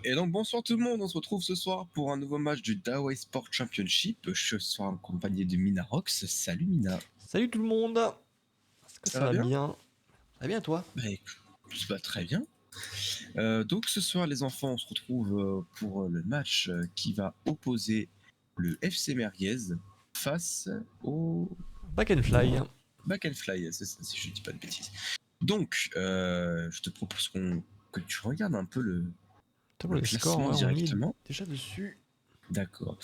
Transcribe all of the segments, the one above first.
Et donc bonsoir tout le monde, on se retrouve ce soir pour un nouveau match du Dawei Sport Championship. Je suis accompagné de Minarox. Salut Mina. Salut tout le monde. Est-ce que Ça ça va va bien? bien? Ça va bien toi? Bah écoute, tout se va très bien. Donc ce soir les enfants, on se retrouve pour le match qui va opposer le FC Merguez face au Back and fly. Back and Fly, c'est ça, si je dis pas de bêtises. Donc je te propose que tu regardes un peu le Les scores, classement ouais, on y est directement. déjà dessus. D'accord.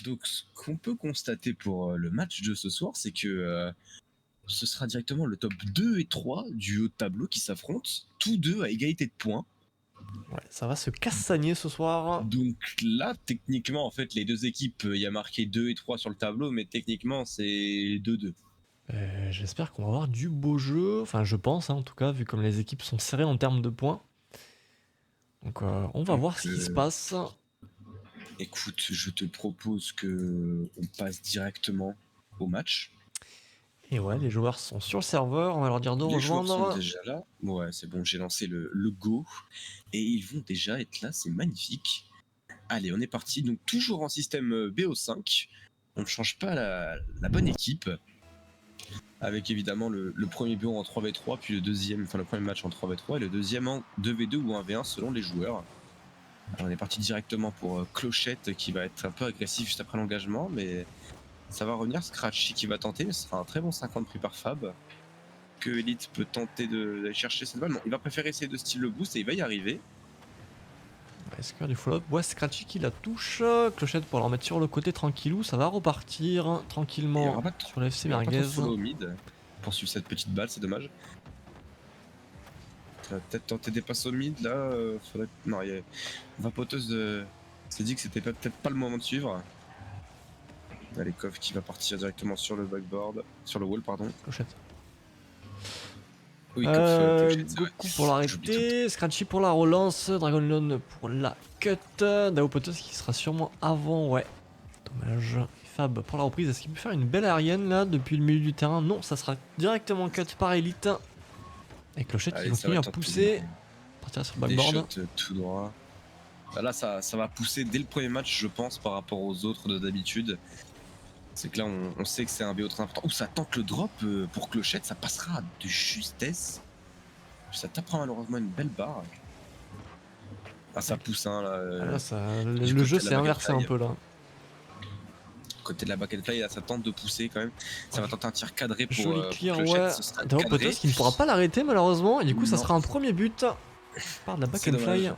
Donc, ce qu'on peut constater pour le match de ce soir, c'est que ce sera directement le top 2 et 3 du haut de tableau qui s'affrontent, tous deux à égalité de points. Ouais, ça va se cassagner ce soir. Donc là, techniquement, en fait, les deux équipes, il y a marqué 2 et 3 sur le tableau, mais techniquement, c'est 2-2. J'espère qu'on va avoir du beau jeu. Enfin, je pense, hein, en tout cas, vu comme les équipes sont serrées en termes de points. Donc, on va Donc, voir ce qui se passe. écoute, je te propose que on passe directement au match. Et ouais, les joueurs sont sur le serveur. On va leur dire de Les joueurs sont rejoindre. déjà là. Ouais, c'est bon, j'ai lancé le go. Et ils vont déjà être là, c'est magnifique. Allez, on est parti. Donc, toujours en système BO5. On ne change pas la bonne équipe. Avec évidemment le premier BO en 3v3, puis le deuxième, enfin le premier match en 3v3 et le deuxième en 2v2 ou 1v1 selon les joueurs. Alors, on est parti directement pour Clochette qui va être un peu agressif juste après l'engagement, mais ça va revenir. Scratchy qui va tenter, mais ce sera un très bon 50 pris par Fab. Que Elite peut tenter d'aller chercher cette balle. Non, il va préférer essayer de steal le boost et il va y arriver. Est-ce qu'il y a du follow-up? Ouais, Scratchy qui la touche. Clochette pour la remettre sur le côté tranquillou. Ça va repartir Et il n'y tranquillement aura pas sur le FC il y aura pas trop de Merguez. follow au mid pour suivre cette petite balle, c'est dommage. Ça va peut-être tenter des passes au mid là. Faudrait... Non, Vapoteuse s'est dit que c'était peut-être pas le moment de suivre. Allez, Koff qui va partir directement sur le backboard, sur le wall, pardon. Clochette. Oui, Clochette, c'est vrai. Goku pour J'oublie tout. l'arrêter, Scratchy pour la relance, Dragonlone pour la cut, Daopotos qui sera sûrement avant, ouais. Dommage. Fab pour la reprise, est-ce qu'il peut faire une belle aérienne là depuis le milieu du terrain? Non, ça sera directement cut par Elite. Et Clochette qui Allez, ça va continue à être pousser, partir sur le des backboard. shots tout droit. Là, ça va pousser dès le premier match, je pense, par rapport aux autres de d'habitude. C'est que là, on sait que c'est un BO très important. Ouh, ça tente le drop pour Clochette, ça passera de justesse. Ça tapera malheureusement une belle barre. Ah, ça pousse, hein, là. Là, Du le côté jeu de la s'est back and inversé un fly. peu là. Côté de la back and fly, là, ça tente de pousser quand même. Ça va tenter un tir cadré pour Joli clear, Clochette, ouais. ce sera Daopotos cadré. qui ne pourra pas l'arrêter malheureusement, et du coup ça Non. sera un premier but par de la back C'est and fly. dommage.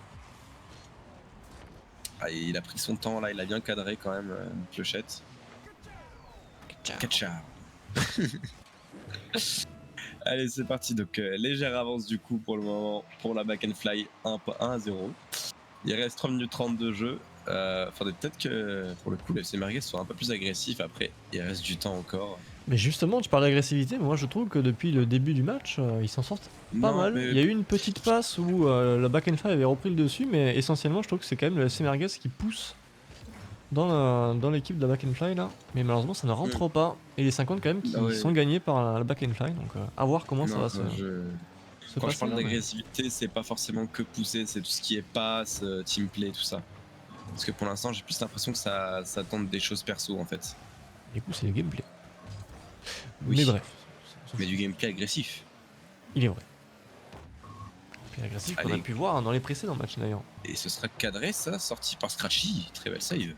Ah, il a pris son temps là, il a bien cadré quand même, Clochette. Catcha. Allez, c'est parti. Donc, légère avance du coup pour le moment pour la back and fly 1-0. Il reste 3 minutes 30 de jeu. Faudrait peut-être que pour le coup, le FC Merguez soit un peu plus agressif. Après, il reste du temps encore. Mais justement, tu parles d'agressivité, mais moi je trouve que depuis le début du match, ils s'en sortent pas Non, mal. mais Il y a eu une petite passe où la back and fly avait repris le dessus, mais essentiellement je trouve que c'est quand même le FC Merguez qui pousse dans l'équipe de la back and fly là. Mais malheureusement ça ne rentre pas. Et les 50 quand même qui ouais. sont gagnés par la back and fly, donc à voir comment ça Non, va se quand je passer parle là. d'agressivité, c'est pas forcément que pousser, c'est tout ce qui est passe, team play, tout ça. Parce que pour l'instant, j'ai plus l'impression que ça tente des choses perso en fait. Du coup c'est le gameplay. Oui. Mais bref. Mais du gameplay agressif. Il est vrai. Puis agressif qu'on a Allez. pu voir dans les précédents matchs d'ailleurs. Et ce sera cadré, ça, sorti par Scratchy. Très belle save.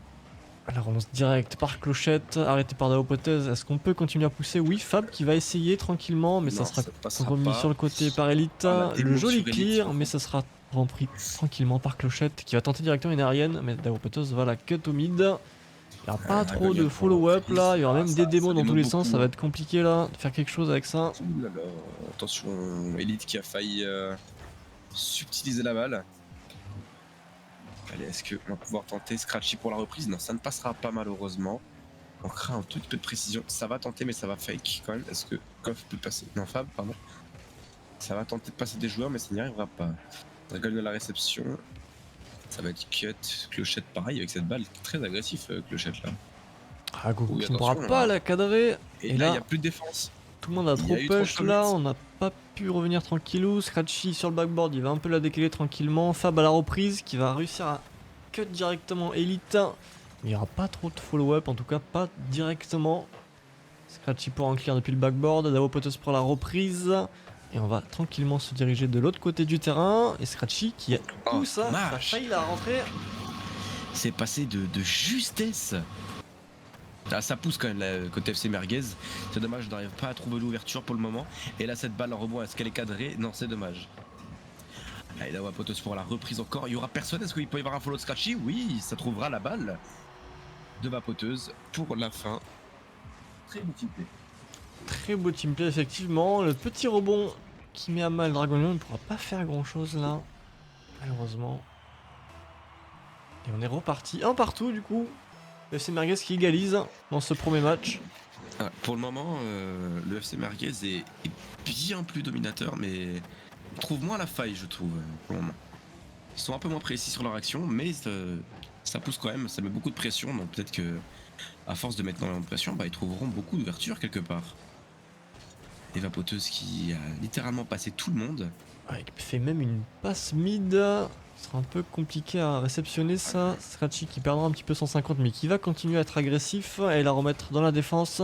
La relance directe par Clochette, arrêté par Daopoteuse. Est-ce qu'on peut continuer à pousser? Oui, Fab qui va essayer tranquillement, mais Non, ça sera passera remis pas. sur le côté par Elite. Ah, la démo Le joli sur Elite, clear, par mais contre. ça sera repris tranquillement par Clochette qui va tenter directement une aérienne, mais Daopoteuse va la cut au mid. Il n'y aura pas trop de follow-up là, il y aura même des démos dans tous les sens, ça va être compliqué là de faire quelque chose avec ça. Ouh là là, attention, Elite qui a failli subtiliser la balle. Allez, est-ce qu'on va pouvoir tenter Scratchy pour la reprise? Non, ça ne passera pas malheureusement. On craint un tout petit peu de précision. Ça va tenter, mais ça va fake quand même. Est-ce que Koff peut passer? Non, Fab, pardon. Ça va tenter de passer des joueurs, mais ça n'y arrivera pas. Dragon de la réception. Ça va être cut. Clochette, pareil, avec cette balle. Très agressif, Clochette là. Ah, Goku Oui, qui ne pourra attention, pas là. la cadrer. Et Et là, il là, n'y a plus de défense. tout le monde a Il y trop a eu trop de push là, commits. on a pas pu revenir tranquillou. Scratchy sur le backboard, il va un peu la décaler tranquillement. Fab à la reprise qui va réussir à cut directement Elite. Il n'y aura pas trop de follow-up, en tout cas pas directement. Scratchy pour en clear depuis le backboard, Davopotos pour la reprise. Et on va tranquillement se diriger de l'autre côté du terrain. Et Scratchy qui a tout ça a failli la rentrer. C'est passé de justesse. Ah, ça pousse quand même là, côté FC Merguez. C'est dommage, je n'arrive pas à trouver l'ouverture pour le moment. Et là, cette balle en rebond, est-ce qu'elle est cadrée? Non, c'est dommage. Allez, Davopotos pour la reprise encore. Il y aura personne. Est-ce qu'il peut y avoir un follow de Scratchy? Oui, ça trouvera la balle de Vapoteuse pour la fin. Très beau teamplay. Très beau teamplay, effectivement. Le petit rebond qui met à mal Dragonion ne pourra pas faire grand chose là, malheureusement. Et on est reparti un partout du coup. Le FC Merguez qui égalise dans ce premier match. Ah, pour le moment, le FC Merguez est bien plus dominateur, mais on trouve moins la faille, je trouve, pour le moment. Ils sont un peu moins précis sur leur action, mais ça pousse quand même, ça met beaucoup de pression, donc peut-être que à force de mettre énormément de pression, bah, ils trouveront beaucoup d'ouverture quelque part. Et Vapoteuse qui a littéralement passé tout le monde. Ouais, il fait même une passe mid. Ce sera un peu compliqué à réceptionner ça. Scratchy qui perdra un petit peu 150 mais qui va continuer à être agressif et la remettre dans la défense.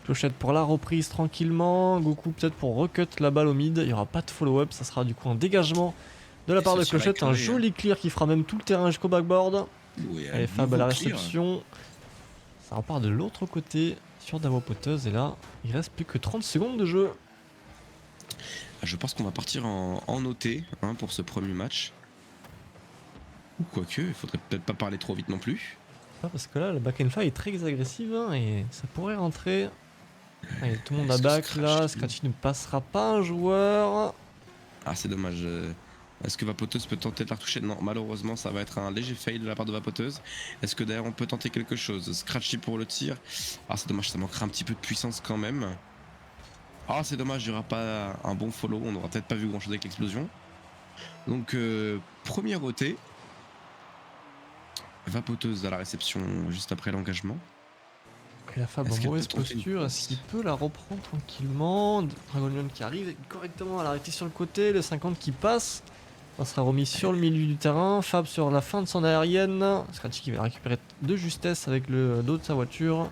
Clochette pour la reprise tranquillement. Goku peut-être pour recut la balle au mid. Il n'y aura pas de follow-up, ça sera du coup un dégagement de la part de Clochette. Un joli clear qui fera même tout le terrain jusqu'au backboard. Oui, allez, Fab à la réception. Ça repart de l'autre côté sur Davopoteuse et là il reste plus que 30 secondes de jeu. Je pense qu'on va partir en OT hein, pour ce premier match. Ou quoique, il faudrait peut-être pas parler trop vite non plus. Ah, parce que là la back and fly est très agressive hein, et ça pourrait rentrer. Allez, tout le monde à back là, Scratchy ne passera pas un joueur. Ah c'est dommage. Est-ce que Vapoteuse peut tenter de la retoucher? Non, malheureusement ça va être un léger fail de la part de Vapoteuse. Est-ce que d'ailleurs on peut tenter quelque chose? Scratchy pour le tir. Ah c'est dommage, ça manquera un petit peu de puissance quand même. Ah c'est dommage, il n'y aura pas un bon follow, on n'aura peut-être pas vu grand chose avec l'explosion. Donc premier OT. Vapoteuse à la réception juste après l'engagement. Et la Fab en mauvaise posture, est-ce qu'il peut la reprendre tranquillement? Dragonion qui arrive correctement à l'arrêter sur le côté, le 50 qui passe. Ça sera remis sur le milieu du terrain, Fab sur la fin de son aérienne. Scratchy qui va récupérer de justesse avec le dos de sa voiture.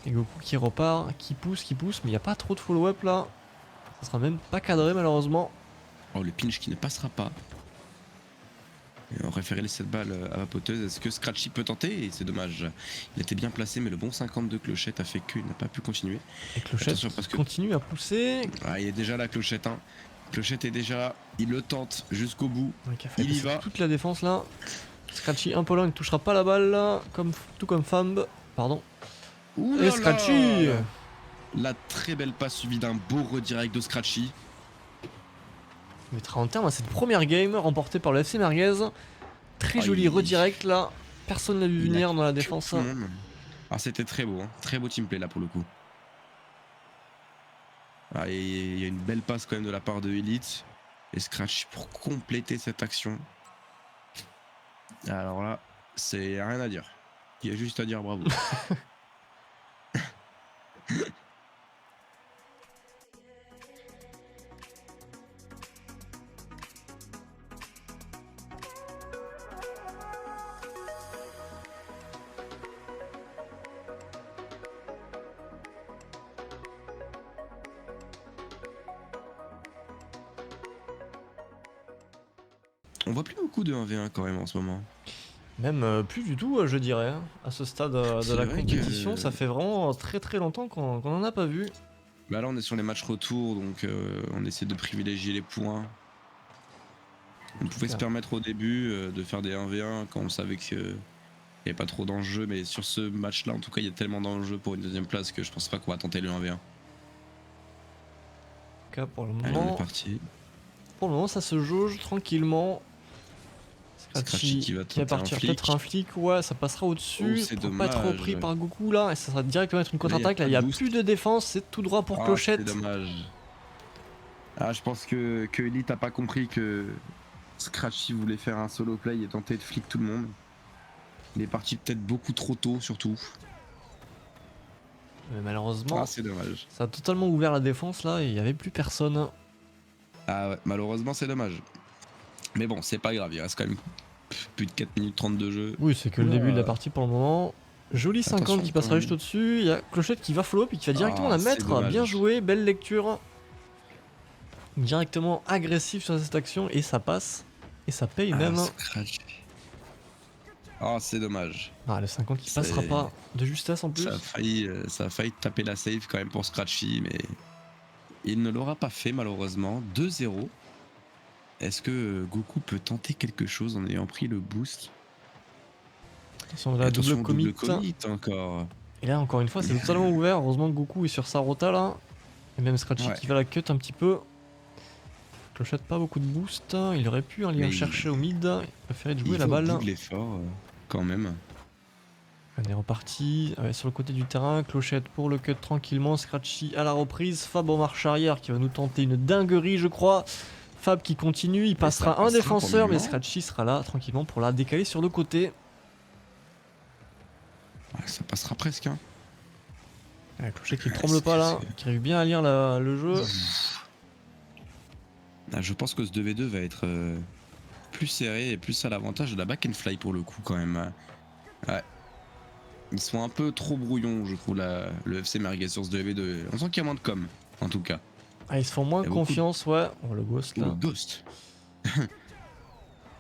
Et Goku qui repart, qui pousse, mais il n'y a pas trop de follow-up là. Ça sera même pas cadré malheureusement. Oh le pinch qui ne passera pas. Et on aurait fait laisser cette balle à Vapoteuse. Est-ce que Scratchy peut tenter? Et c'est dommage. Il était bien placé, mais le bon 50 de Clochette a fait qu'il n'a pas pu continuer. Et Clochette continue à pousser. Ah, il est déjà là, Clochette. Hein. Clochette est déjà là. Il le tente jusqu'au bout. Il y va. Toute la défense là. Scratchy un peu loin, il ne touchera pas la balle là. Tout comme Fab. Pardon. Et Scratchy. La très belle passe suivie d'un beau redirect de Scratchy. Il mettra en terme à cette première game remportée par le FC Merguez. Très joli redirect là. Personne n'a vu venir dans la défense. Ah, c'était très beau, hein. Très beau teamplay là pour le coup. Ah, et il y a une belle passe quand même de la part de Elite. Et Scratch pour compléter cette action. Alors là, c'est rien à dire. Il y a juste à dire bravo. On voit plus beaucoup de 1v1 quand même en ce moment. Même plus du tout, je dirais. Hein. À ce stade de la compétition, ça fait vraiment très très longtemps qu'on n'en a pas vu. Bah là, on est sur les matchs retour, donc on essaie de privilégier les points. On pouvait se permettre au début de faire des 1v1 quand on savait qu'il n'y avait pas trop d'enjeux, mais sur ce match-là, en tout cas, il y a tellement d'enjeux pour une deuxième place que je pense pas qu'on va tenter le 1v1. Pour le moment, allez, on est parti. Pour le moment, ça se jauge tranquillement. Scratchy qui va partir peut-être un flic, ouais, ça passera au-dessus. Oh, pas être repris par Goku là, et ça sera directement être une contre-attaque. Là, il n'y a plus de défense, c'est tout droit pour Clochette. C'est dommage. Ah, je pense que Elite n'a pas compris que Scratchy voulait faire un solo play et tenter de flic tout le monde. Il est parti peut-être beaucoup trop tôt, surtout. Mais malheureusement, Ah, c'est dommage. ça a totalement ouvert la défense là et il n'y avait plus personne. Ah ouais, malheureusement, c'est dommage. Mais bon, c'est pas grave, il reste quand même plus de 4 minutes 30 de jeu. Oui, c'est que le Oula. début de la partie pour le moment. Joli 50 Attention, qui quand passera même. juste au-dessus. Il y a Clochette qui va follow up et qui va directement Ah, la c'est mettre. dommage. Bien joué, belle lecture. Directement agressif sur cette action et ça passe. Et ça paye Ah, même. scratch. Ah, c'est dommage. Ah, le 50 qui passera C'est- pas de justesse en plus. Ça a failli taper la save quand même pour Scratchy, mais il ne l'aura pas fait malheureusement. 2-0. Est-ce que Goku peut tenter quelque chose en ayant pris le boost? Attention, la double Attention, commit. double commit encore. Et là, encore une fois, c'est totalement ouvert. Heureusement que Goku est sur sa rota là. Et même Scratchy Ouais. qui va la cut un petit peu. Clochette, pas beaucoup de boost. Il aurait pu aller Mais en chercher au mid. Il préférait jouer Il la va au balle. bout de l'effort quand même. On est reparti sur le côté du terrain. Clochette pour le cut tranquillement. Scratchy à la reprise. Fab en marche arrière qui va nous tenter une dinguerie, je crois. Fab qui continue. Il passera ça un passera défenseur, pour le mais moment. Scratchy sera là tranquillement pour la décaler sur le côté. Ouais, ça passera presque. Hein. Clochette qui ne Ouais, tremble pas là. c'est- Qui arrive bien à lire le jeu. Ah, je pense que ce 2v2 va être plus serré et plus à l'avantage de la back and fly pour le coup quand même. Ouais. Ils sont un peu trop brouillons, je trouve, le FC Merguez sur ce 2v2. On sent qu'il y a moins de com, en tout cas. Ah, ils se font moins Il y a beaucoup de- confiance, ouais. Oh, le ghost Oh, là. le Ghost.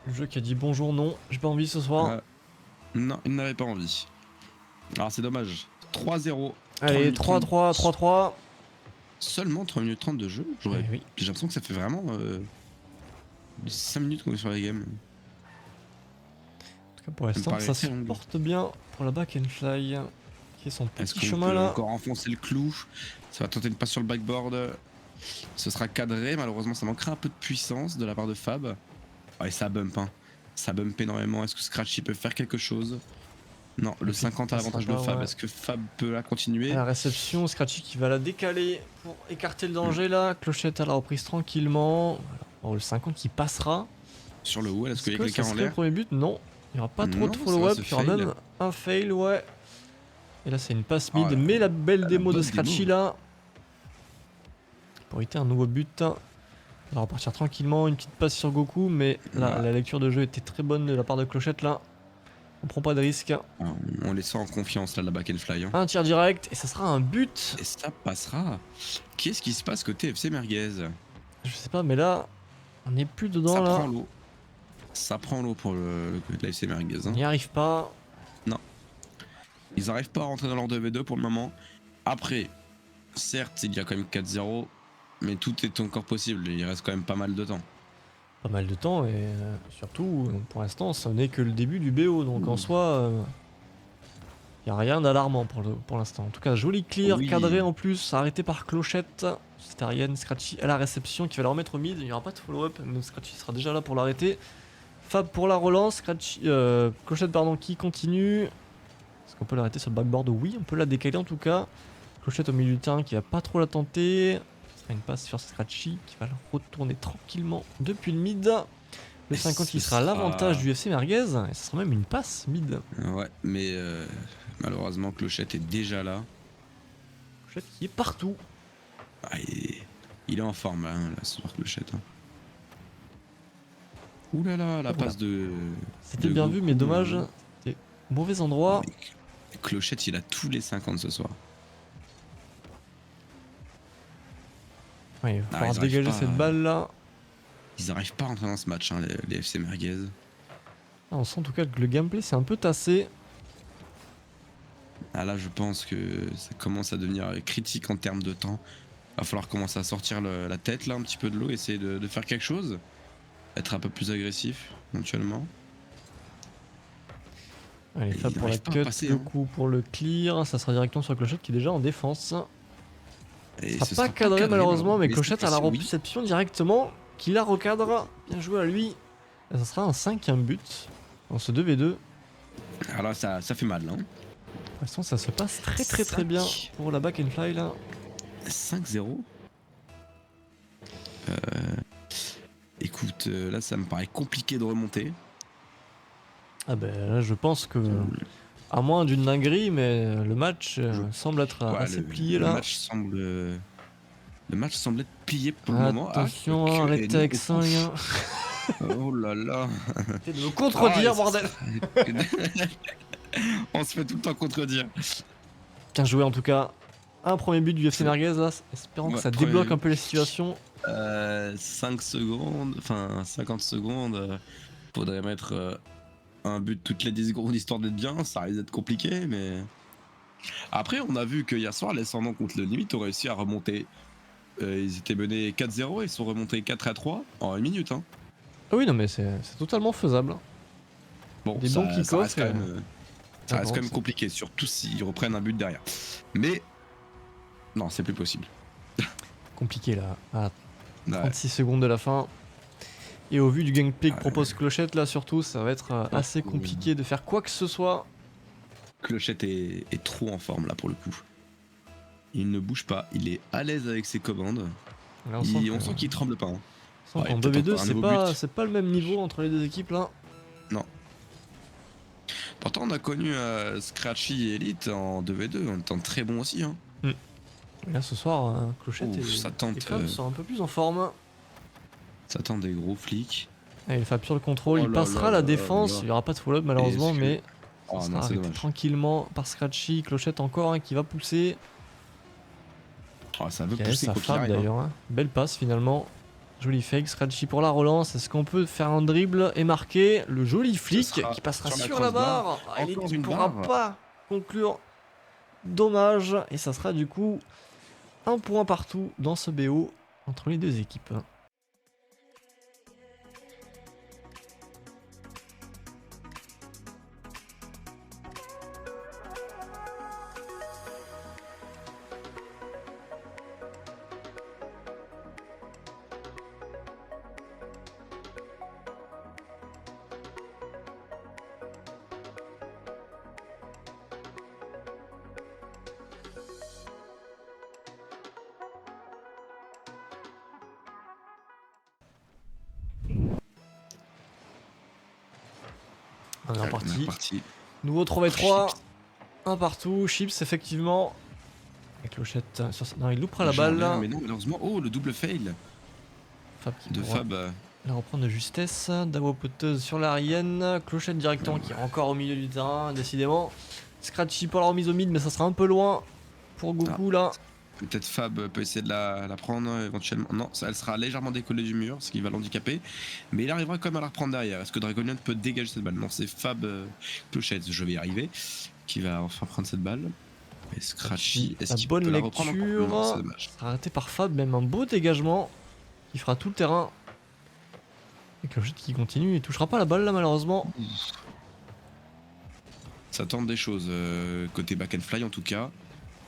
Le jeu qui a dit bonjour, non. J'ai pas envie ce soir. Non, il n'avait pas envie. Alors c'est dommage. 3-0. Allez, 3 minutes 3-3, 30. 3-3. Seulement 3 minutes 30 de jeu. Eh oui. J'ai l'impression que ça fait vraiment 5 minutes qu'on est sur la game. En tout cas, pour me l'instant, paraît ça très se long. porte bien pour la back and fly. Qui est son Est-ce petit qu'on chemin peut là. encore enfoncer le clou? Ça va tenter une passe sur le backboard. Ce sera cadré. Malheureusement, ça manquera un peu de puissance de la part de Fab. Ouais, ça bump. Hein. Ça bump énormément. Est-ce que Scratchy peut faire quelque chose? Non, le 50 à l'avantage de Fab. Ouais. Est-ce que Fab peut la continuer? À la réception, Scratchy qui va la décaler pour écarter le danger là. Clochette à la reprise tranquillement. Voilà. Bon, le 50 qui passera. Sur le wall, est-ce qu'il y a ça quelqu'un en serait le l'air? premier but? Non. Il n'y aura pas trop Non, de ça follow-up. va Il se y aura fail. même un fail, ouais. Et là, c'est une passe mid. Oh là Mais la belle la démo de bonne Scratchy démo. là. Pour éviter un nouveau but. Il va repartir tranquillement. Une petite passe sur Goku. Mais là, Ouais. la lecture de jeu était très bonne de la part de Clochette là. On prend pas de risque. On les sent en confiance là, la back and fly. Hein. Un tir direct. Et ça sera un but. Et ça passera. Qu'est-ce qui se passe côté FC Merguez? Je sais pas, mais là, on n'est plus dedans Ça là. prend l'eau. Ça prend l'eau pour le côté de la FC Merguez. On Hein. n'y arrive pas. Ils n'arrivent pas à rentrer dans leur 2v2 pour le moment. Après, certes, il y a quand même 4-0, mais tout est encore possible. Il reste quand même pas mal de temps. Pas mal de temps et surtout, pour l'instant, ce n'est que le début du BO. Donc en soi, il n'y a rien d'alarmant pour l'instant. En tout cas, joli clear, Oui. cadré en plus, arrêté par Clochette. C'est Ariane Scratchy à la réception qui va la remettre au mid. Il n'y aura pas de follow-up, mais Scratchy sera déjà là pour l'arrêter. Fab pour la relance, Clochette pardon, qui continue. Est-ce qu'on peut l'arrêter sur le backboard? Oui, on peut la décaler en tout cas. Clochette au milieu du terrain qui va pas trop la tenter. Ce sera une passe sur Scratchy qui va la retourner tranquillement depuis le mid. Le Et 50 qui ce sera à sera- l'avantage du FC Merguez. Et ce sera même une passe mid. Ouais, mais malheureusement, Clochette est déjà là. Clochette qui est partout. Ah, il est en forme là, ce soir, Clochette. Hein. Ouh là là, la Et voilà. passe de. C'était de bien Goku, vu, mais dommage. C'était mauvais endroit. Mais Clochette, il a tous les 50 ce soir. Ouais, il va Ah, falloir ils arrivent dégager pas cette à- balle là. Ils n'arrivent pas à rentrer dans ce match, hein, les FC Merguez. Ah, on sent en tout cas que le gameplay c'est un peu tassé. Ah là, je pense que ça commence à devenir critique en termes de temps. Va falloir commencer à sortir la tête là un petit peu de l'eau, essayer de faire quelque chose. Être un peu plus agressif, éventuellement. Allez, Et Fab il pour la n'arrive pas à cut, passer, le hein. coup pour le clear. Ça sera directement sur Clochette qui est déjà en défense. Et Ça ce sera pas cadré malheureusement, mais Clochette à la cette fois-ci, oui. réception directement. Qui la recadre. Bien joué à lui. Et ça sera un 5e but dans ce 2v2. Alors là, ça fait mal, hein. Pour l'instant, ça se passe très bien pour la back and fly là. 5-0. Écoute, là, ça me paraît compliqué de remonter. Ah ben là, je pense que À moins d'une dinguerie, mais le match Je- semble être Ouais, assez plié là. le match semble être plié pour le moment. Ah, Attention, hein, quoique, et arrêtez non, avec ça, les gars. oh là là. Arrêtez de me Ah, contredire, bordel. on se fait tout le temps contredire. Bien joué en tout cas. Un premier but du FC C'est- Merguez là, espérant que Ouais, ça premier débloque but. un peu les situations. 5 secondes, enfin 50 secondes, faudrait mettre un but toutes les 10 secondes histoire d'être bien, ça risque d'être compliqué, mais... Après, on a vu que hier soir, les Descendants contre le Limite ont réussi à remonter. Ils étaient menés 4-0, ils sont remontés 4-3 en 1 minute. Hein. Ah oui, non, mais c'est totalement faisable. Hein. Bon, Des ça, bons ça kick-off. reste quand même, ça reste bon, quand même ça- compliqué, surtout s'ils reprennent un but derrière. Mais non, c'est plus possible. Compliqué là. À Ouais. 36 secondes de la fin. Et au vu du gameplay que propose Clochette là, surtout, ça va être assez compliqué de faire quoi que ce soit. Clochette est trop en forme là pour le coup. Il ne bouge pas, il est à l'aise avec ses commandes. Là, On sent qu'il tremble pas. Hein. on sent Ouais, qu'en peut-être 2v2, encore un nouveau but. c'est pas le même niveau entre les deux équipes là. Non. Pourtant, on a connu Scratchy et Elite en 2v2, en étant très bon aussi. Hein. Et là, ce soir, Clochette Ouf, ça tente, et Fab sont un peu plus en forme. Ça tente des gros flics. Allez, Fab sur le contrôle, Oh il là passera là la là défense. là. Il n'y aura pas de follow-up malheureusement, Est-ce que- mais Oh ça non, sera c'est arrêté dommage. tranquillement par Scratchy. Clochette encore qui va pousser. Oh, ça veut Ok, pousser ça quoi qu'il Fab arrive. Hein. d'ailleurs. Hein. Belle passe finalement. Joli fake, Scratchy pour la relance. Est-ce qu'on peut faire un dribble et marquer le joli flic sera qui passera sur la sur la crossbar. barre. Ah, il Encore ne une pourra barre. pas conclure. Dommage. Et ça sera du coup un point partout dans ce BO entre les deux équipes. On est reparti. Nouveau 3v3. Un partout. Chips, effectivement. Et Clochette. Non, il loupera la balle là. Mais non, malheureusement. Oh, le double fail Fab qui de pourra Fab. la reprendre de justesse. Davo poteuse sur l'Arienne. Clochette directement qui est encore au milieu du terrain, décidément. Scratchy pour la remise au mid, mais ça sera un peu loin pour Goku là. Peut-être Fab peut essayer de la prendre éventuellement. Non, elle sera légèrement décollée du mur, ce qui va l'handicaper. Mais il arrivera quand même à la reprendre derrière. Est-ce que Dragonian peut dégager cette balle? Non, c'est Fab Clochette, je vais y arriver, qui va enfin prendre cette balle. Et Scratchy, est-ce qu'il peut la reprendre encore? Non, c'est dommage. Ça sera arrêté par Fab, même un beau dégagement qui fera tout le terrain. Et Clochette qui continue, il touchera pas la balle là malheureusement. Ça tente des choses côté back and fly en tout cas.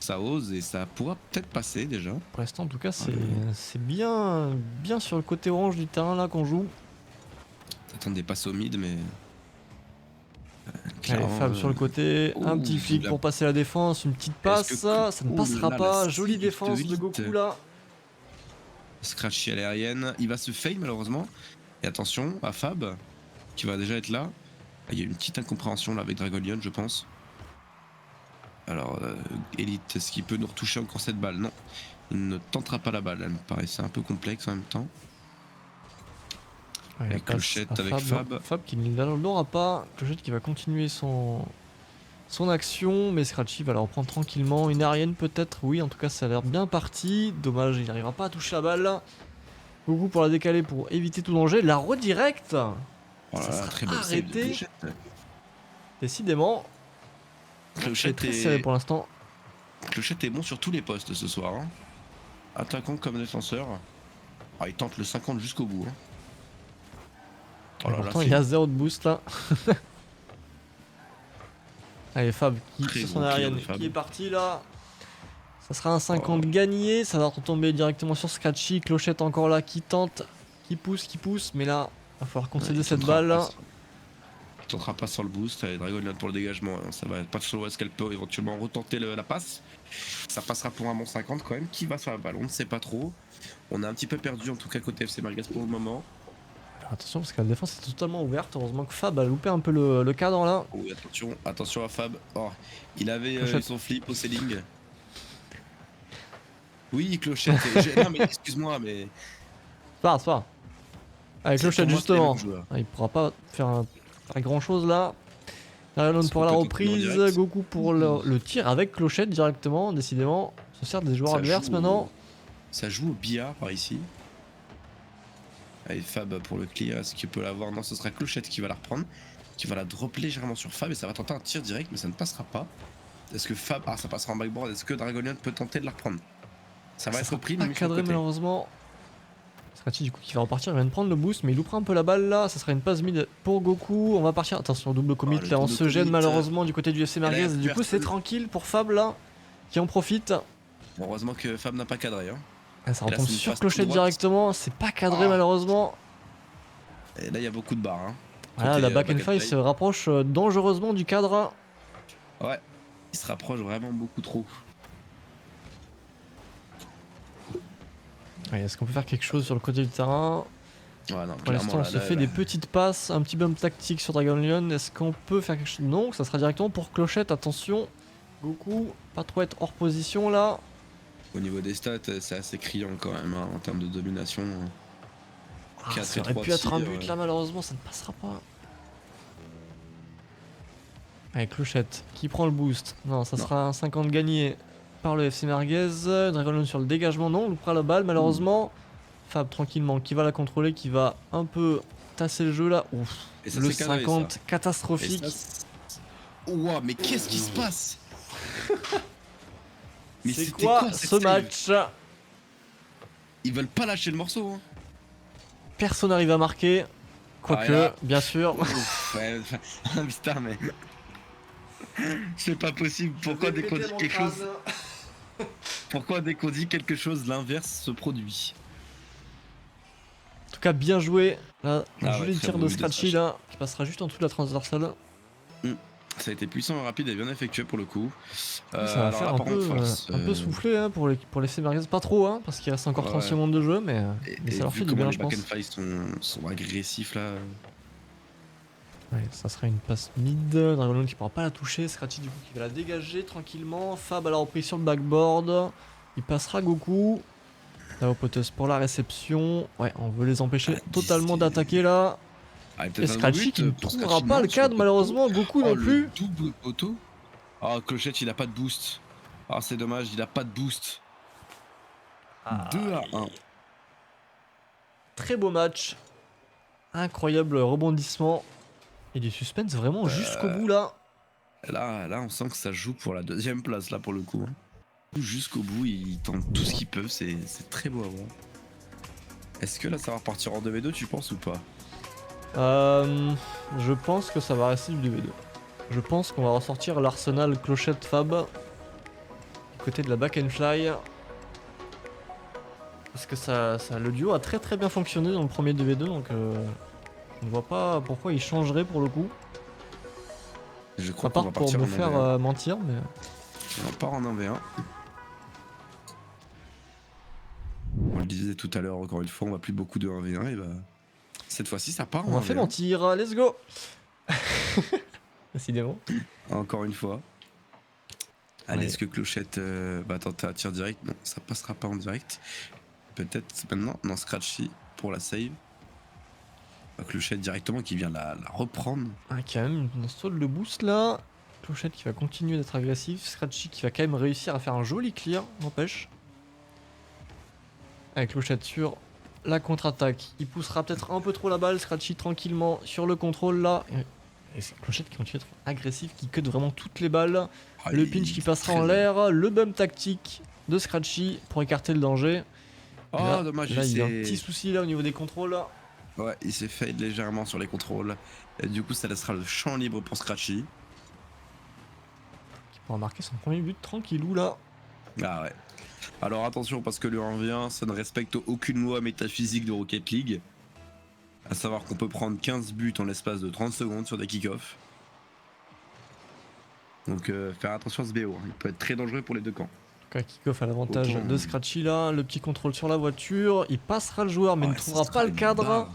Ça ose et ça pourra peut-être passer déjà. Pour l'instant en tout cas c'est bien sur le côté orange du terrain là qu'on joue. Ça tente des passes au mid mais... Allez, Fab sur le côté, un petit flic pour passer la défense, une petite passe, ça ne passera pas, jolie défense de Goku là. Scratchy à l'aérienne, il va se fail malheureusement. Et attention à Fab, qui va déjà être là. Il y a une petite incompréhension là avec Dragonian je pense. Alors, Elite, est-ce qu'il peut nous retoucher encore cette balle? Non, il ne tentera pas la balle, elle me paraissait un peu complexe en même temps. Ouais, et Clochette avec Fab. Fab qui ne l'aura pas, Clochette qui va continuer son action, mais Scratchy va la reprendre tranquillement. Une aérienne peut-être, oui, en tout cas ça a l'air bien parti. Dommage, il n'arrivera pas à toucher la balle. Goku pour la décaler pour éviter tout danger. La redirect. Voilà, Ça sera très bonne arrêté. save de Décidément, c'est très serré pour l'instant. Clochette est bon sur tous les postes ce soir. Hein. Attaquant comme défenseur. Ah, il tente le 50 jusqu'au bout. Hein. Oh là pourtant, il y a 0 de boost là. Allez, Fab qui Très sur son bon aérienne tir de Fab. qui est parti là. Ça sera un 50 gagné. Ça va retomber directement sur Scratchy. Clochette encore là qui tente, qui pousse. Mais là, il va falloir concéder cette balle là. Il tentera pas sur le boost. Allez, Dragonian pour le dégagement. Hein. Ça va être pas sur est-ce qu'elle peut éventuellement retenter la passe. Ça passera pour un bon 50 quand même. Qui va sur la balle? On ne sait pas trop. On a un petit peu perdu en tout cas côté FC Merguez pour le moment. Attention parce que la défense est totalement ouverte. Heureusement que Fab a loupé un peu le cadre là. Oui, attention à Fab. Oh, il avait Clochette. son flip au ceiling. Oui, clochette. Non, mais excuse-moi, mais. C'est pas grave. Avec C'est Clochette pour moi, c'est les justement. mêmes joueurs. Il pourra pas faire grand chose là. Dragon Est-ce pour qu'on la peut continuer en reprise. direct Goku pour le tir avec Clochette directement. Décidément. Se sert des joueurs Ça adverses joue maintenant. Ça joue au billard par ici. Allez, Fab pour le clear, est-ce qu'il peut l'avoir? Non, ce sera Clochette qui va la reprendre. Qui va la drop légèrement sur Fab et ça va tenter un tir direct, mais ça ne passera pas. Est-ce que Fab. Ah, ça passera en backboard. Est-ce que Dragonian peut tenter de la reprendre? Ça va être pris, Pas mais sur le cadré côté. malheureusement. Scratchy du coup qui va repartir, il vient de prendre le boost mais il loupera un peu la balle là, ça sera une passe mid pour Goku, on va partir, attention double commit le là, on double se gêne commit, malheureusement du côté du FC là, Merguez, il y a du coup c'est personne. tranquille pour Fab là, qui en profite. Bon, heureusement que Fab n'a pas cadré. Hein. Ah, ça Et là, retombe c'est une sur passe Clochette tout droite. directement, c'est pas cadré Ah. malheureusement. Et là, il y a beaucoup de barres. Hein. Voilà, Côté, la back and back and five fly. se rapproche dangereusement du cadre. Ouais, il se rapproche vraiment beaucoup trop. Ouais, est-ce qu'on peut faire quelque chose sur le côté du terrain? Ouais, non, Pour l'instant on se fait des petites passes, un petit bump tactique sur Dragon Leon, est-ce qu'on peut faire quelque chose? Non, ça sera directement pour Clochette, attention. Goku, pas trop être hors position là. Au niveau des stats, c'est assez criant quand même hein, en termes de domination. Ah, 4 ça et aurait 3 pu être un tirs, but là, malheureusement, ça ne passera pas. Allez, Clochette qui prend le boost. Non, ça Non. sera un 50 gagné par le FC Merguez. Dragon sur le dégagement, non, on loupera la balle malheureusement. Fab tranquillement qui va la contrôler, qui va un peu tasser le jeu là. Ouf, Et ça, le c'est cadré, 50 ça. catastrophique. Ouah, mais qu'est-ce qui se passe? Mais C'est c'était quoi cette ce save? match? Ils veulent pas lâcher le morceau. Hein. Personne n'arrive à marquer. Quoique, là. bien sûr. Ouf, ouais, putain, mais. C'est pas possible. Pourquoi dès qu'on dit quelque chose. Pourquoi dès qu'on dit quelque chose, l'inverse se produit? En tout cas, bien joué. Là, un Ah ouais, joli très tir beau de but de Scratchy Scratch. là, qui passera juste en dessous de la transversale. Ça a été puissant, rapide et bien effectué pour le coup. Ça va alors faire là, un par contre, peu, force, un peu soufflé hein, pour les Merguez. Pas trop, hein, parce qu'il reste encore Ouais. 36 secondes de jeu, mais et ça leur vu fait du comment bien, les je back pense. and fly sont agressifs là. Ouais, ça sera une passe mid. Dragon qui pourra pas la toucher. Scratchy, du coup, qui va la dégager tranquillement. Fab à la reprise sur le backboard. Il passera Goku. Là, au poteuse pour la réception. Ouais, on veut les empêcher Ah, totalement c'est- d'attaquer là. Ah, Et peut-être un Scratchy but qui ne pour trouvera Scratchy, pas non, le sur cadre, poteau. malheureusement. Goku non Le plus. double auto. Ah, Clochette, il a pas de boost. Ah, c'est dommage, il a pas de boost. 2-1. Très beau match. Incroyable rebondissement. Et du suspense vraiment jusqu'au bout là. Là, on sent que ça joue pour la deuxième place là pour le coup. Jusqu'au bout, ils tentent tout ce qu'ils peuvent, c'est très beau à voir. Est-ce que là ça va repartir en 2v2 tu penses ou pas? Je pense que ça va rester du 2v2. Je pense qu'on va ressortir l'arsenal Clochette Fab du côté de la back and fly. Parce que le duo a très bien fonctionné dans le premier 2v2 donc je ne vois pas pourquoi il changerait pour le coup. Je À crois qu'on part va pour partir me en faire 1v1. mentir, mais. On part en 1v1. On le disait tout à l'heure, encore une fois, on va plus beaucoup de 1v1 et bah. Cette fois-ci ça part On en m'a fait 1v1. mentir, let's go. Décidément. Encore une fois. Allez, Ouais. est-ce que Clochette va tenter un tir direct? Non, ça passera pas en direct. Peut-être maintenant. Non, Scratchy pour la save. Clochette directement qui vient la reprendre. Ah, quand même une saute de boost là. Clochette qui va continuer d'être agressif. Scratchy qui va quand même réussir à faire un joli clear, n'empêche. Avec Clochette sur la contre-attaque. Il poussera peut-être un peu trop la balle. Scratchy tranquillement sur le contrôle là. Et c'est Clochette qui continue d'être agressif, qui cut vraiment toutes les balles. Ah, Le il- pinch qui passera très en l'air. Le bump tactique de Scratchy pour écarter le danger. Oh, Et là, dommage, là, il y a un s'est- petit souci là au niveau des contrôles. Ouais, il s'est fade légèrement sur les contrôles. Et du coup, ça laissera le champ libre pour Scratchy. Qui pourra marquer son premier but tranquillou là. Ah ouais. Alors attention, parce que le 1v1, ça ne respecte aucune loi métaphysique de Rocket League. À savoir qu'on peut prendre 15 buts en l'espace de 30 secondes sur des kick-offs. Donc faire attention à ce BO, hein. Il peut être très dangereux pour les deux camps. En tout cas, kick-off à l'avantage Autant- de Scratchy là. Le petit contrôle sur la voiture. Il passera le joueur mais Ouais, ne ça trouvera sera pas le une cadre. barre.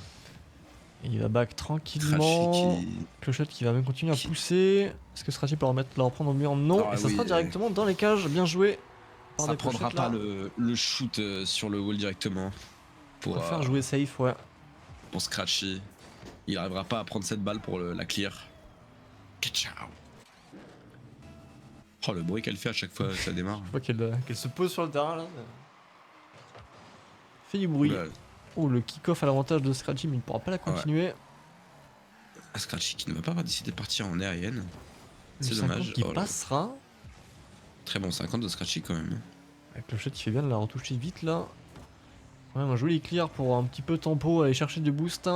Et il va back Scratchy tranquillement. qui... Clochette qui va même continuer à pousser. Est-ce que Scratchy peut la reprendre au mur? Non. Ah Et ça oui, sera directement dans les cages. Bien joué. Par ça des prendra clochettes, pas là. le shoot sur le wall directement On pour, préfère jouer safe, ouais. pour Scratchy. Il arrivera pas à prendre cette balle pour la clear. Ciao. Oh, le bruit qu'elle fait à chaque fois que ça démarre. Je vois qu'elle se pose sur le terrain là. Fait du bruit. Oula, Oh, le kick-off à l'avantage de Scratchy, mais il ne pourra pas la continuer. Scratchy qui ne va pas décider de partir en aérienne. Le C'est 50 dommage. qui Oh là. passera. Très bon 50 de Scratchy quand même. Avec Clochette qui fait bien de la retoucher vite là. Quand même un joli clear pour un petit peu tempo, aller chercher du boost.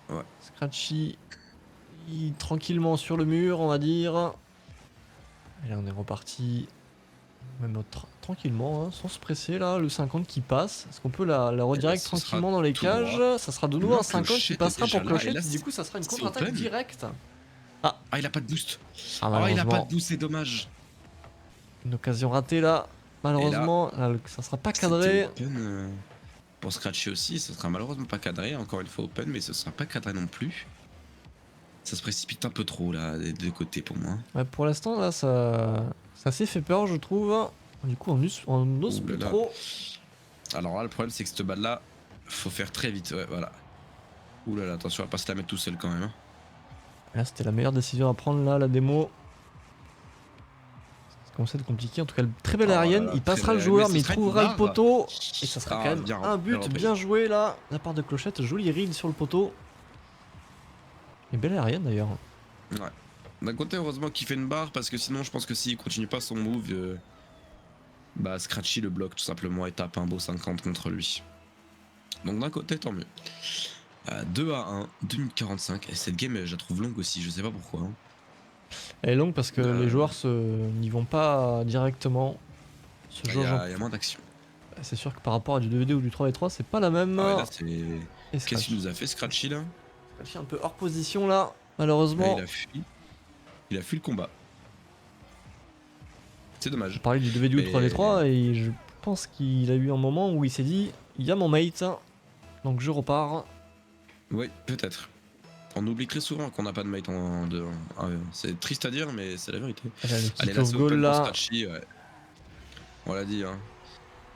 Ouais. Scratchy tranquillement sur le mur, on va dire. Et là on est reparti. Même tranquillement, hein, sans se presser là. Le 50 qui passe. Est-ce qu'on peut la redirect ce tranquillement sera dans les tout cages? droit. Ça sera de nouveau Non, un 50 qui Clochette passera est pour déjà là, et Clochette. là, Du coup, ça sera une c'est contre-attaque open. directe. Ah, il a pas de boost. Ah, Oh, il a pas malheureusement, de boost, c'est dommage. une occasion ratée là. Malheureusement, là, ça sera pas cadré. C'était open, pour Scratchy aussi, ce sera malheureusement pas cadré. Encore une fois open, mais ce sera pas cadré non plus. Ça se précipite un peu trop là, des deux côtés pour moi. Ouais, pour l'instant, là, ça s'est fait peur, je trouve. Du coup, on n'ose Ouh plus là là. trop. Alors là, le problème, c'est que cette balle là, faut faire très vite. Ouais, voilà. Ouh là là, attention à pas se la mettre tout seul quand même. Hein. Là, c'était la meilleure décision à prendre, là, la démo. Ça commence à être compliqué. En tout cas, très belle Oh là aérienne. là, Il très passera le belle. joueur, Mais mais ce il serait une trouvera le barre. poteau. Et ça sera Ah, quand même bien un but repris. bien joué, là, de la part de Clochette. Joli read sur le poteau. Et belle aérienne, d'ailleurs. Ouais. D'un côté, heureusement qu'il fait une barre, parce que sinon, je pense que s'il continue pas son move, bah Scratchy le bloque tout simplement et tape un beau 50 contre lui. Donc d'un côté, tant mieux. 2 à 1, 2 minutes 45. Et cette game, je la trouve longue aussi, je sais pas pourquoi. Hein. Elle est longue parce que les joueurs n'y vont pas directement. Ce Il y jauge a moins d'action. c'est sûr que par rapport à du 2v2 ou du 3v3, c'est pas la même. Ah ouais, là, c'est. Et Qu'est-ce qu'il nous a fait, Scratchy là? Scratchy un peu hors position là, Là, malheureusement. il a fui. Il a fui le combat. C'est On dommage. parlait du 2v2 ou du 3v3 et je pense qu'il a eu un moment où il s'est dit il y a mon mate, donc je repars. Oui, peut-être. On oublie très souvent qu'on n'a pas de mate en 2. C'est triste à dire, mais c'est la vérité. Et là, le Allez, kick là, off c'est goal open pour là. Scratchy, ouais. On l'a dit, hein.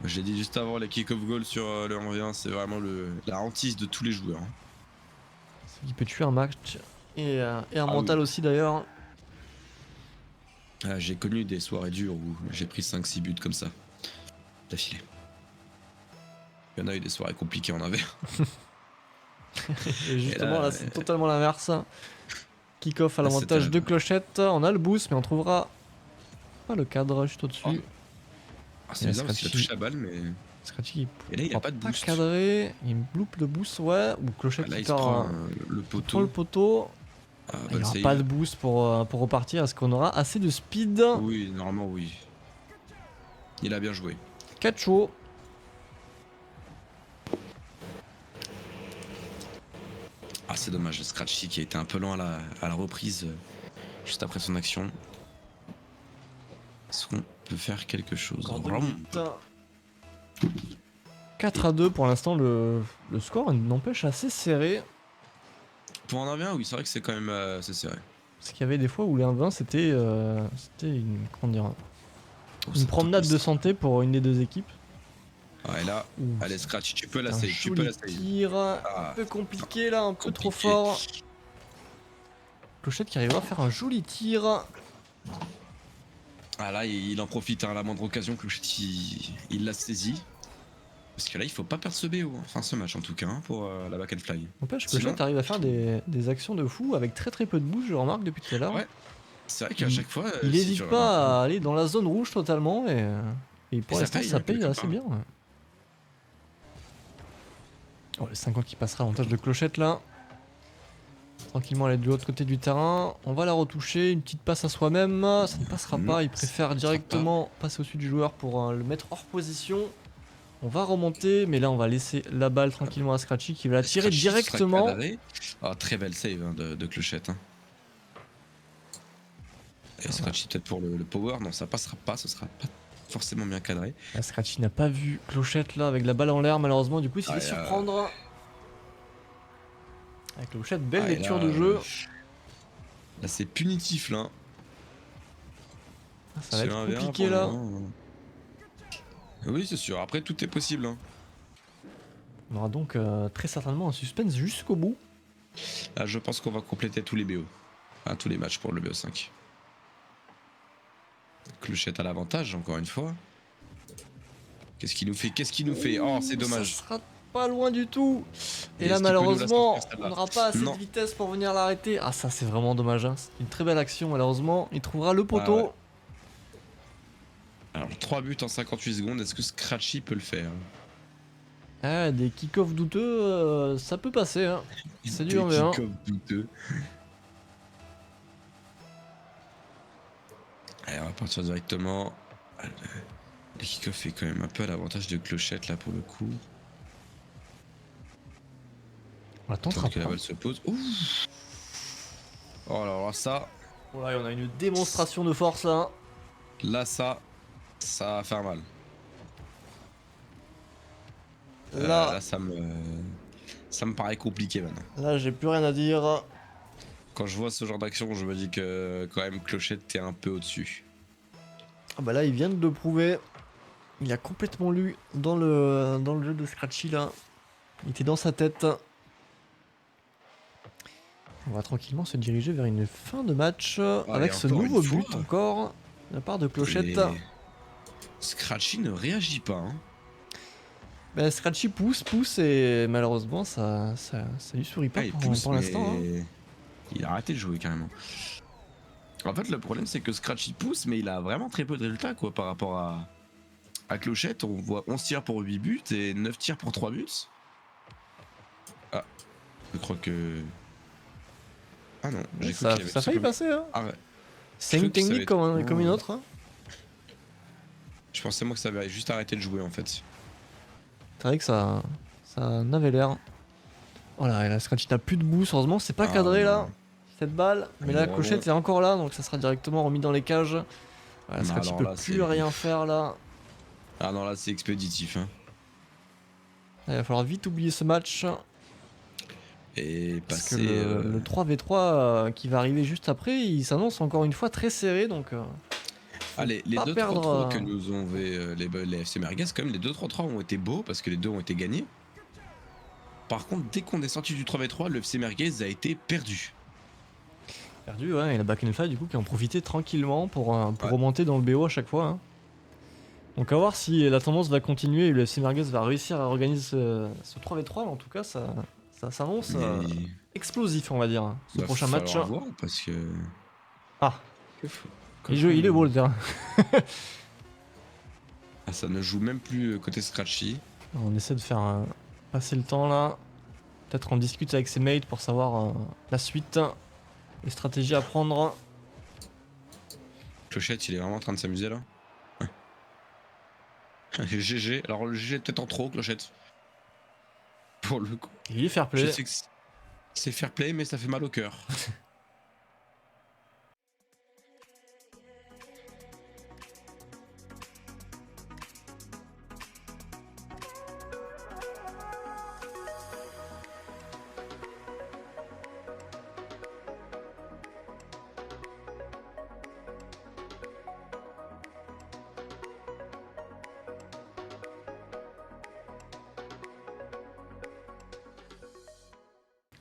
Je l'ai dit juste avant, les kick-off goal sur le 1v1, c'est vraiment la hantise de tous les joueurs. Hein. C'est qui peut tuer un match et un mental oui. aussi d'ailleurs. Ah, j'ai connu des soirées dures où j'ai pris 5-6 buts comme ça, d'affilée. Il y en a eu des soirées compliquées en AV. Et justement là, là, c'est totalement l'inverse. Kick off à là, l'avantage c'était- de Clochette. On a le boost mais on trouvera pas le cadre juste au-dessus. Oh. Ah, c'est Et bizarre parce qu'il a Scratchy. touché la balle, mais. Scratchy Et là, il a pas de pas boost. cadré, il me loupe le boost, ouais, ou Clochette Ah, là, qui il se perd prend prend le le poteau. poteau. Ah, Il bonne n'y aura save. pas de boost pour repartir. Est-ce qu'on aura assez de speed? Oui, normalement, oui. Il a bien joué. Cacho. Ah, c'est dommage, Scratchy qui a été un peu lent à la reprise juste après son action. Est-ce qu'on peut faire quelque chose? Vraiment. 4 à 2 pour l'instant, le score n'empêche assez serré. Pour en avoir, oui, c'est vrai que c'est quand même assez serré. Parce qu'il y avait des fois où les 1-20 c'était une, comment dire, Oh, une ça promenade top, de ça. santé pour une des deux équipes. Ah, et là, Ouh, allez, Scratch, tu peux la un save, tu peux joli la save. tir, un Ah, peu compliqué là, un peu trop compliqué. fort. Clochette qui arrivera à faire un joli tir. Ah, là, il en profite à la moindre occasion que il l'a saisi. Parce que là, il faut pas perdre ce BO, enfin ce match en tout cas, hein, pour la back and fly. N'empêche que Sinon- Clochette arrive à faire des actions de fou avec très peu de bouge, je remarque depuis tout à l'heure. Ouais, c'est vrai qu'à chaque fois. Il si hésite tu remarques, pas à aller dans la zone rouge totalement et pour ça l'instant paye, ça hein, paye quelque assez part. bien. Ouais. Oh, le 50 qui passera à l'avantage de Clochette là. Tranquillement aller de l'autre côté du terrain. On va la retoucher, une petite passe à soi-même. Ça ne passera Non, pas, il préfère ça passera directement passer au-dessus du joueur pour le mettre hors position. On va remonter, mais là on va laisser la balle tranquillement à Scratchy qui va la tirer Scratchy sera directement. cadré. Ah, très belle save hein, de Clochette. Hein. Et Scratchy peut-être pour le power, non ça passera pas, ce sera pas forcément bien cadré. Là, Scratchy n'a pas vu Clochette là avec la balle en l'air malheureusement, du coup il s'est fait Ah, surprendre. Avec Clochette, belle Ah, et lecture là, de jeu. Là, c'est punitif, là. Ça va Sur être 1v1 pour compliqué le là. moment. Oui, c'est sûr. Après, tout est possible. Hein. On aura donc très certainement un suspense jusqu'au bout. Là, je pense qu'on va compléter tous les BO. Enfin, tous les matchs pour le BO5. Clochette à l'avantage, encore une fois. Qu'est-ce qu'il nous fait? Qu'est-ce qu'il nous fait? Oh, c'est Ouh, ça dommage. sera pas loin du tout. Et Et là, est-ce qu'il peut nous la sortir, malheureusement, on celle-là? n'aura pas assez de Non. vitesse pour venir l'arrêter. Ah, ça, c'est vraiment dommage. Hein. C'est une très belle action, malheureusement. Il trouvera le Ah ouais. poteau. Alors, 3 buts en 58 secondes. Est-ce que Scratchy peut le faire? Ah, des kick-off douteux, ça peut passer. Hein. C'est du Des 1v1. kick-off douteux. Allez, on va partir directement. Le kick-off est quand même un peu à l'avantage de Clochette là pour le coup. On la Tant tentera que la pas. balle se pose. Ouh. Oh alors ça, Ouais, on a une démonstration de force là. là ça va faire mal. Là, Là ça me paraît compliqué maintenant. là, j'ai plus rien à dire. Quand je vois ce genre d'action, je me dis que quand même Clochette t'es un peu au-dessus. Ah bah là, il vient de le prouver. Il a complètement lu dans le jeu de Scratchy là. Il était dans sa tête. On va tranquillement se diriger vers une fin de match avec et ce encore nouveau une but fois. encore de la part de Clochette. Et Scratchy ne réagit pas. Hein. Bah, Scratchy pousse et malheureusement ça lui sourit pas Ah, il pour, pousse, pour l'instant. Hein. mais il a arrêté de jouer carrément. En fait, le problème c'est que Scratchy pousse, mais il a vraiment très peu de résultats quoi par rapport à Clochette. On voit 11 tirs pour 8 buts et 9 tirs pour 3 buts. Ah, je crois que. Ah non, j'ai cru Ça, qu'il avait ça a tout failli simplement- passer. Hein. Ah ouais. C'est Je une crois que ça technique va être- comme une autre. Hein. Je pensais moi que ça avait juste arrêté de jouer en fait. C'est vrai que ça en avait l'air. Voilà, et là Scratchy n'a plus de boost. Heureusement, c'est pas Ah, cadré non. là. Cette balle. Mais là, Bravo. Clochette est encore là, donc ça sera directement remis dans les cages. Voilà, Non, Scratchy alors peut là, plus c'est- rien faire là. Ah non, là c'est expéditif. Hein. Il va falloir vite oublier ce match. Et Parce que passer. le 3v3 qui va arriver juste après, il s'annonce encore une fois très serré. Donc, Allez, les pas 2-3-3 perdre, que nous ont fait les FC Merguez, quand même, les 2-3-3 ont été beaux parce que les deux ont été gagnés. Par contre, dès qu'on est sorti du 3v3, le FC Merguez a été perdu. perdu, ouais, et la Back and Fight du coup qui en profitait tranquillement pour Ouais. remonter dans le BO à chaque fois. Hein. Donc à voir si la tendance va continuer et le FC Merguez va réussir à organiser ce 3v3, mais en tout cas ça s'annonce Mais explosif on va dire, ce va prochain match. falloir voir parce que. Ah, Que il est beau le terrain. Ah, ça ne joue même plus côté Scratchy. On essaie de faire passer le temps là. Peut-être on discute avec ses mates pour savoir la suite, les stratégies à prendre. Clochette, il est vraiment en train de s'amuser là. GG. Alors le GG est peut-être en trop, Clochette. Pour le coup. Il est fair Je play. sais que c'est fair play, mais ça fait mal au cœur.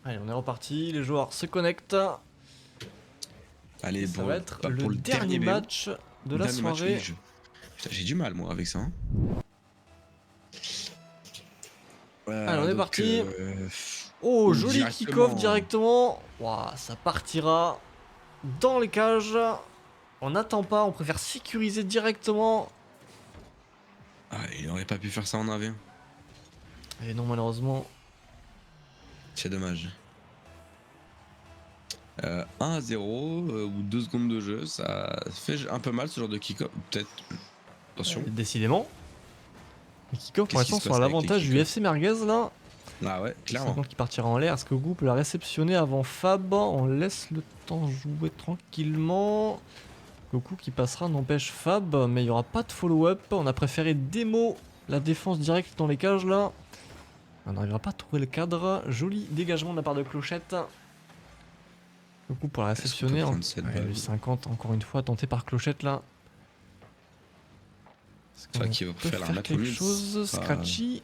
Allez, on est reparti, les joueurs se connectent. Allez, Ça pour, va être bah, pour le dernier BO, match de la dernier match, soirée. oui, Putain, j'ai du mal moi avec ça. Hein. Allez, on est parti. euh, Oh, ou joli directement. kick-off directement. Ouah, ça partira dans les cages. On n'attend pas, on préfère sécuriser directement. Ah, il aurait pas pu faire ça en AV. Et non, malheureusement. C'est dommage. 1-0 ou 2 secondes de jeu, ça fait un peu mal ce genre de kick-off. Peut-être. Attention. Décidément. Les kick-off pour Qu'est-ce qui l'instant se sont passe à avec les l'avantage du kick-off FC Merguez là. Ah ouais, clairement. 50 qui partira en l'air. Est-ce que Goku peut la réceptionner avant Fab? On laisse le temps jouer tranquillement. Goku qui passera n'empêche Fab, mais il n'y aura pas de follow-up. On a préféré démo la défense directe dans les cages là. On n'arrivera pas à trouver le cadre. Joli dégagement de la part de Clochette. Du coup, pour la réceptionner, prendre cette balle le 50 encore une fois tenté par Clochette là. Enfin, qui va peut faire la faire remettre au quelque milieu. chose. Scratchy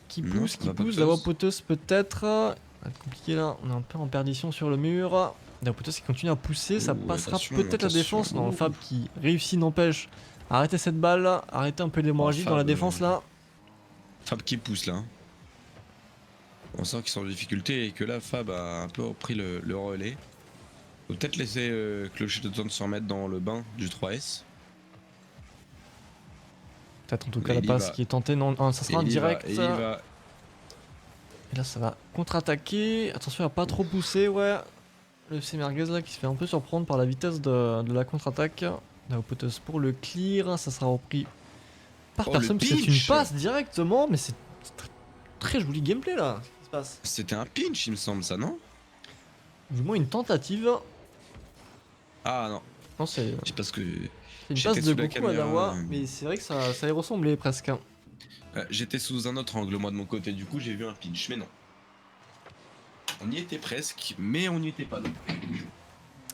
qui Non, pousse, la la voie poteuse. poteuse peut-être. Ça va être compliqué là, on est un peu en perdition sur le mur. La poteuse qui continue à pousser, ça Ouh, passera attention, peut-être la attention. défense. Non, Fab qui réussit, n'empêche. Arrêtez cette balle, arrêtez un peu l'hémorragie dans la Fab, défense là. Fab qui pousse là. On sent qu'ils sont en difficulté et que là Fab a un peu repris le relais. Faut peut-être laisser Clochette le temps de se remettre dans le bain du 3S. Peut-être en tout cas Et la il y passe va. qui est tentée, non, ça sera un direct. Et il va. Et là ça va contre-attaquer, attention à pas trop pousser, ouais. Le FC Merguez là qui se fait un peu surprendre par la vitesse de la contre-attaque. La poteuse pour le clear, ça sera repris par Oh, personne. le C'est une pinch. passe directement, mais c'est très joli gameplay là, ce qui se passe. C'était un pinch, il me semble, ça, non? Du moins une tentative. Ah non, Non, c'est c'est parce que une j'étais passe de sous la Goku à caméra, Dawa, mais c'est vrai que ça y ressemblait presque. j'étais sous un autre angle, moi, de mon côté, du coup, j'ai vu un pinch, mais non. On y était presque, mais on n'y était pas non plus.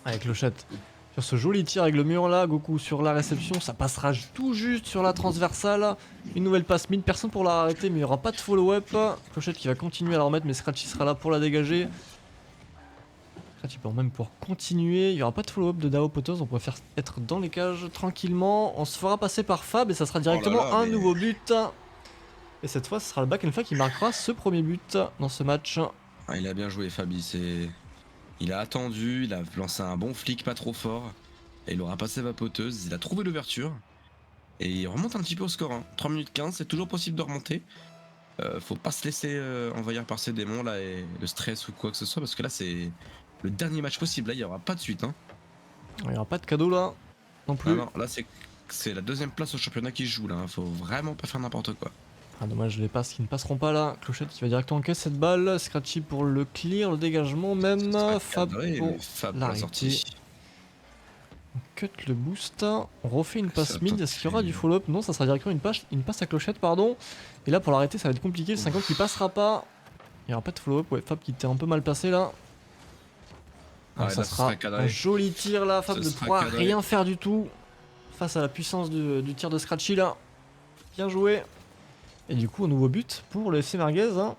Avec Clochette. Sur ce joli tir avec le mur là, Goku sur la réception, ça passera tout juste sur la transversale. Une nouvelle passe mid, personne pour la arrêter, mais il n'y aura pas de follow-up. Clochette qui va continuer à la remettre, mais Scratchy sera là pour la dégager. Scratchy peut même pour continuer, il n'y aura pas de follow-up de Dao Potos, on préfère être dans les cages tranquillement. On se fera passer par Fab et ça sera directement Oh là là, un mais- nouveau but. Et cette fois, ce sera le back and fly qui marquera ce premier but dans ce match. Ah, il a bien joué, Fabi, il a attendu, il a lancé un bon flic pas trop fort, et il aura passé vapoteuse, il a trouvé l'ouverture, et il remonte un petit peu au score. Hein. 3 minutes 15, c'est toujours possible de remonter. Faut pas se laisser envahir par ces démons là et le stress ou quoi que ce soit, parce que là c'est le dernier match possible, là il n'y aura pas de suite. Hein. Il n'y aura pas de cadeau là non plus. Ah non, là c'est la deuxième place au championnat qui se joue là, hein. Faut vraiment pas faire n'importe quoi. Ah dommage, les passes qui ne passeront pas là. Clochette qui va directement encaisser cette balle. Scratchy pour le clear, le dégagement même. Ça sera Fab cadré, pour mais Fab pour la l'arrêter. sortie. On cut le boost. On refait une passe Ça mid. tente Est-ce qu'il y aura fait- du follow-up? Non, ça sera directement une passe à Clochette, pardon. Et là pour l'arrêter, ça va être compliqué. Le 50 qui passera pas. Il n'y aura pas de follow-up. Ouais, Fab qui était un peu mal placé là. Ah, ça là, ce sera cadré. un joli tir là. Fab Ce ne sera pourra cadré. rien faire du tout face à la puissance du tir de Scratchy là. Bien joué. Et du coup, un nouveau but pour le FC Merguez. Hein.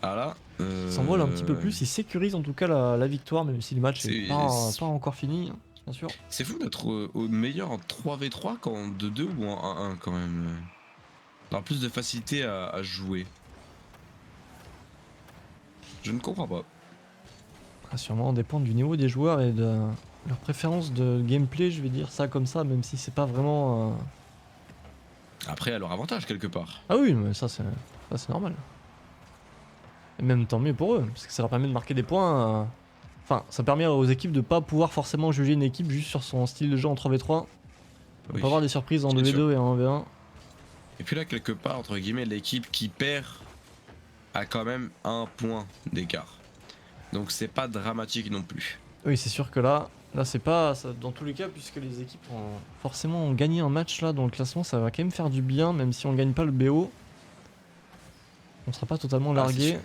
Ah là. Il s'envole un petit peu plus, il sécurise en tout cas la victoire, même si le match n'est pas encore fini, hein, bien sûr. C'est fou d'être au meilleur en 3v3 qu'en 2-2 ou en 1-1 quand même. D'avoir plus de facilité à jouer. Je ne comprends pas. Ça va sûrement dépendre du niveau des joueurs et de leur préférence de gameplay, je vais dire ça comme ça, même si c'est pas vraiment... Après, à leur avantage quelque part. Ah oui, mais ça c'est normal. Et même tant mieux pour eux, parce que ça leur permet de marquer des points. Enfin, ça permet aux équipes de pas pouvoir forcément juger une équipe juste sur son style de jeu en 3v3. On peut Oui. pas avoir des surprises en C'est 2v2 et en 1v1. Et puis là, quelque part, entre guillemets, l'équipe qui perd a quand même un point d'écart. Donc c'est pas dramatique non plus. Oui, c'est sûr que là c'est pas ça, dans tous les cas, puisque les équipes ont forcément gagné un match là dans le classement, ça va quand même faire du bien, même si on gagne pas le BO. On sera pas totalement Ah, c'est largué. sûr.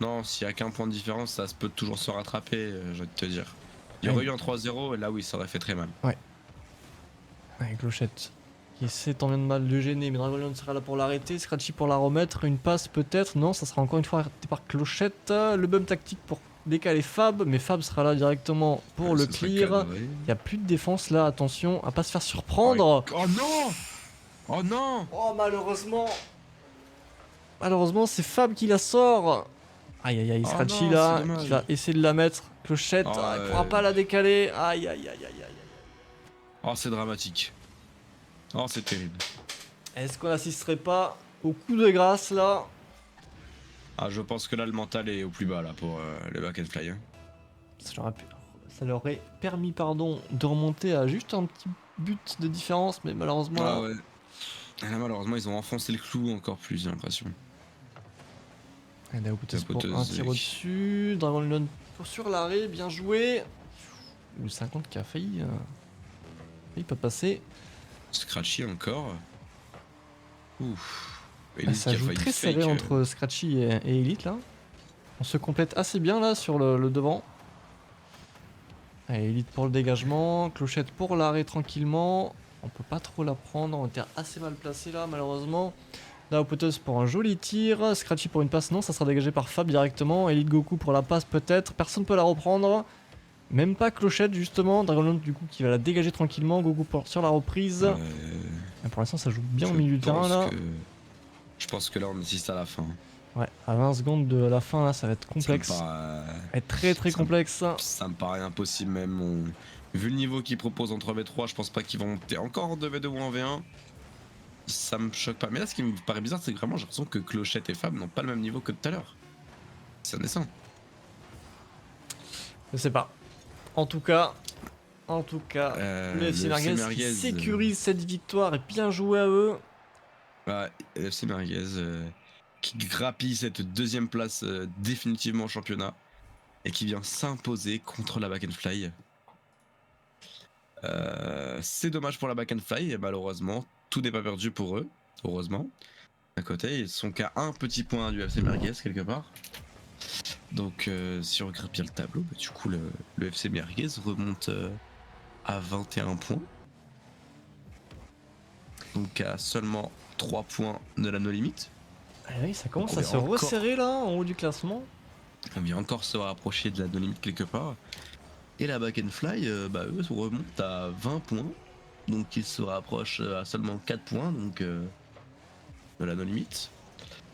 Non, s'il y a qu'un point de différence, ça peut toujours se rattraper, je vais te dire. Il y aurait eu un 3-0 et là oui, ça aurait fait très mal. Avec Clochette qui essaie tant bien de mal de gêner, mais Dragon sera là pour l'arrêter, Scratchy pour la remettre, une passe peut-être, non, ça sera encore une fois arrêté par Clochette, le bump tactique pour décaler Fab, mais Fab sera là directement pour le Ce serait clear. cadré. Il n'y a plus de défense là, attention à pas se faire surprendre. Oh non! Oh non! Oh malheureusement c'est Fab qui la sort. Aïe aïe aïe, Oh Scratchy non, là, c'est dommage. qui va essayer de la mettre. Clochette, Oh, il pourra pas la décaler. Aïe aïe aïe aïe aïe. Oh, c'est dramatique. Oh, c'est terrible. Est-ce qu'on n'assisterait pas au coup de grâce là? Ah, je pense que là, le mental est au plus bas là pour le back and fly. Hein. Ça leur aurait permis de remonter à juste un petit but de différence, mais malheureusement... Ah ouais. Et là, malheureusement, ils ont enfoncé le clou encore plus, j'ai l'impression. Et là, pour poteuse, un tir au-dessus, Dragon Lone sur l'arrêt, bien joué. Le 50 qui a failli pas passer. Scratchy encore. Ouf. Elite Ça qui a joue failli très fake, serré entre Scratchy et Elite là. On se complète assez bien là sur le devant. Allez, Elite pour le dégagement, Clochette pour l'arrêt tranquillement. On peut pas trop la prendre, on était assez mal placé là malheureusement. Daopoteus pour un joli tir, Scratchy pour une passe, non, ça sera dégagé par Fab directement. Elite Goku pour la passe peut-être, personne peut la reprendre. Même pas Clochette justement, Dragonlord du coup qui va la dégager tranquillement, Goku sur la reprise. Et pour l'instant ça joue bien au milieu du terrain là. Je pense que là on assiste à la fin. Ouais, à 20 secondes de la fin là ça va être complexe. Ça me paraît... Ça va être très complexe. Ça me paraît impossible même. Vu le niveau qu'ils proposent en 3v3, je pense pas qu'ils vont monter encore en 2v2 ou en V1. Ça me choque pas. Mais là ce qui me paraît bizarre c'est que vraiment j'ai l'impression que Clochette et Fab n'ont pas le même niveau que tout à l'heure. C'est indécent. Je sais pas. En tout cas, le FC Merguez qui sécurise cette victoire et bien joué à eux. Ouais, FC Merguez qui grappille cette deuxième place définitivement au championnat et qui vient s'imposer contre la Back and Fly. C'est dommage pour la Back and Fly et malheureusement tout n'est pas perdu pour eux. Heureusement. À côté, ils sont qu'à un petit point du FC Merguez quelque part. Donc si on regarde bien le tableau, bah, du coup le FC Merguez remonte à 21 points. Donc à seulement 3 points de la no limite. Ah oui, ça commence à se resserrer là en haut du classement. On vient encore se rapprocher de la no limite quelque part. Et la Back and Fly, eux remontent à 20 points. Donc ils se rapprochent à seulement 4 points donc, de la no limite.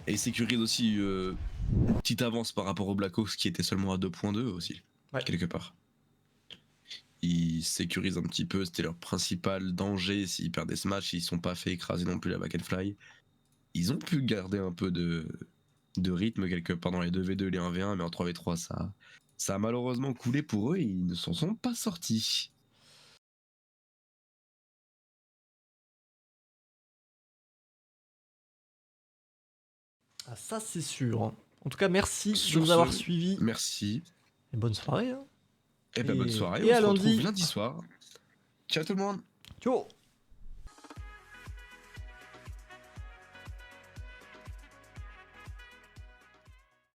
Et ils sécurisent aussi une petite avance par rapport aux Blackhawks qui était seulement à 2.2 aussi, ouais. Quelque part. Ils sécurisent un petit peu, c'était leur principal danger s'ils perdaient ce match, ils sont pas fait écraser non plus la Back and Fly. Ils ont pu garder un peu de rythme quelque part dans les 2v2 et les 1v1, mais en 3v3 ça a malheureusement coulé pour eux et ils ne s'en sont pas sortis. Ah, ça c'est sûr. En tout cas, merci de nous avoir suivis. Merci. Et bonne soirée. Et bonne soirée, on se retrouve lundi soir. Ciao tout le monde. Ciao.